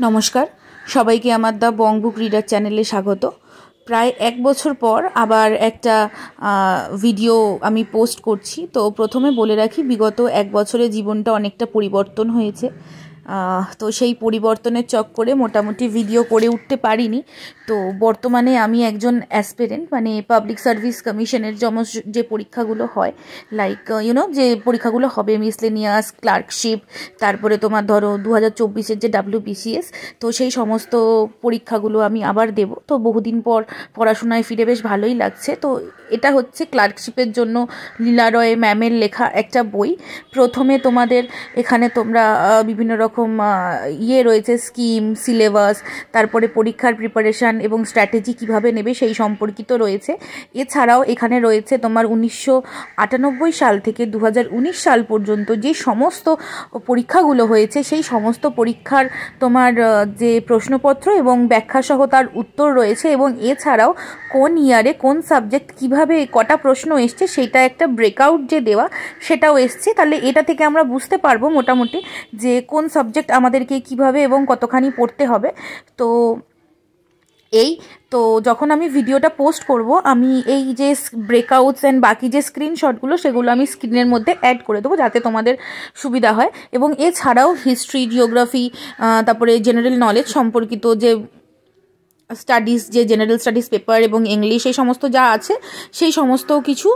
নমস্কার সবাইকে আমার দ্য বং বুক রিডার চ্যানেলে স্বাগত। প্রায় এক বছর পর আবার একটা ভিডিও আমি পোস্ট করছি। তো প্রথমে বলে রাখি, বিগত এক বছরে জীবনটা অনেকটা পরিবর্তন হয়েছে। তো সেই পরিবর্তনের চক্করে মোটামুটি ভিডিও করে উঠতে পারিনি। তো বর্তমানে আমি একজন অ্যাসপিরেন্ট, মানে পাবলিক সার্ভিস কমিশনের যে পরীক্ষাগুলো হয়, লাইক যে পরীক্ষাগুলো হবে মিসলেনিয়াস, ক্লার্কশিপ, তারপরে তোমার ধরো 2024-এর যে WBCS, তো সেই সমস্ত পরীক্ষাগুলো আমি আবার দেব। তো বহুদিন পর পড়াশোনায় ফিরে বেশ ভালোই লাগছে। তো এটা হচ্ছে ক্লার্কশিপের জন্য লীলা রয় ম্যামের লেখা একটা বই। প্রথমে তোমাদের এখানে তোমরা বিভিন্ন রকম রয়েছে, স্কিম, সিলেবাস, তারপরে পরীক্ষার প্রিপারেশান এবং স্ট্র্যাটেজি কিভাবে নেবে সেই সম্পর্কিত রয়েছে। এছাড়াও এখানে রয়েছে তোমার 1998 সাল থেকে 2019 সাল পর্যন্ত যে সমস্ত পরীক্ষাগুলো হয়েছে সেই সমস্ত পরীক্ষার তোমার যে প্রশ্নপত্র এবং ব্যাখ্যাসহ তার উত্তর রয়েছে। এবং এছাড়াও কোন ইয়ারে কোন সাবজেক্ট কিভাবে কটা প্রশ্ন এসছে সেটা একটা ব্রেকআউট যে দেওয়া, সেটাও এসছে। তাহলে এটা থেকে আমরা বুঝতে পারবো মোটামুটি যে কোন সাবজেক্ট আমাদেরকে কিভাবে এবং কতখানি পড়তে হবে। তো যখন আমি ভিডিওটা পোস্ট করব, আমি এই যে ব্রেকআউটস অ্যান্ড বাকি যে স্ক্রিনশটগুলো সেগুলো আমি স্ক্রিনের মধ্যে অ্যাড করে দেবো যাতে তোমাদের সুবিধা হয়। এবং এছাড়াও হিস্ট্রি, জিওগ্রাফি, তারপরে জেনারেল নলেজ সম্পর্কিত যে স্টাডিজ, যে জেনারেল স্টাডিজ পেপার এবং ইংলিশ, এই সমস্ত যা আছে সেই সমস্ত কিছু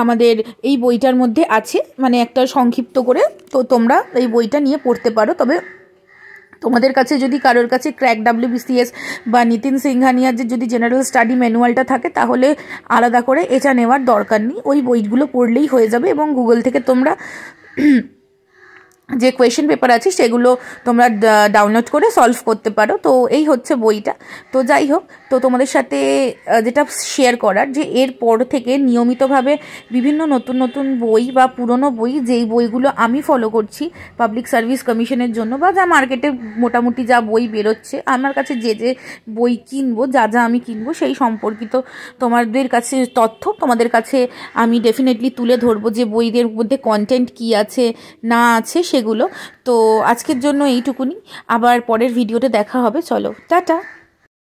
আমাদের এই বইটার মধ্যে আছে, মানে একটা সংক্ষিপ্ত করে। তো তোমরা এই বইটা নিয়ে পড়তে পারো। তবে তোমাদের কাছে যদি কারোর কাছে ক্র্যাক WBCS বা নিতিন সিংহানিয়ার যে যদি জেনারেল স্টাডি ম্যানুয়ালটা থাকে, তাহলে আলাদা করে এটা নেওয়ার দরকার নেই, ওই বইগুলো পড়লেই হয়ে যাবে। এবং গুগল থেকে তোমরা যে কোয়েশ্চেন পেপার আছে সেগুলো তোমরা ডাউনলোড করে সলভ করতে পারো। তো এই হচ্ছে বইটা। তো যাই হোক, তো তোমাদের সাথে যেটা শেয়ার করার, যে এরপর থেকে নিয়মিতভাবে বিভিন্ন নতুন নতুন বই বা পুরনো বই, যেই বইগুলো আমি ফলো করছি পাবলিক সার্ভিস কমিশনের জন্য, বা যা মার্কেটে মোটামুটি যা বই বেরোচ্ছে, আমার কাছে যে বই কিনবো, যা আমি কিনবো, সেই সম্পর্কিত তোমাদের কাছে তথ্য তোমাদের কাছে আমি ডেফিনেটলি তুলে ধরবো, যে বইদের মধ্যে কন্টেন্ট কী আছে না আছে সেগুলো। তো আজকের জন্য এইটুকুনি, আবার পরের ভিডিওতে দেখা হবে। চলো, টাটা।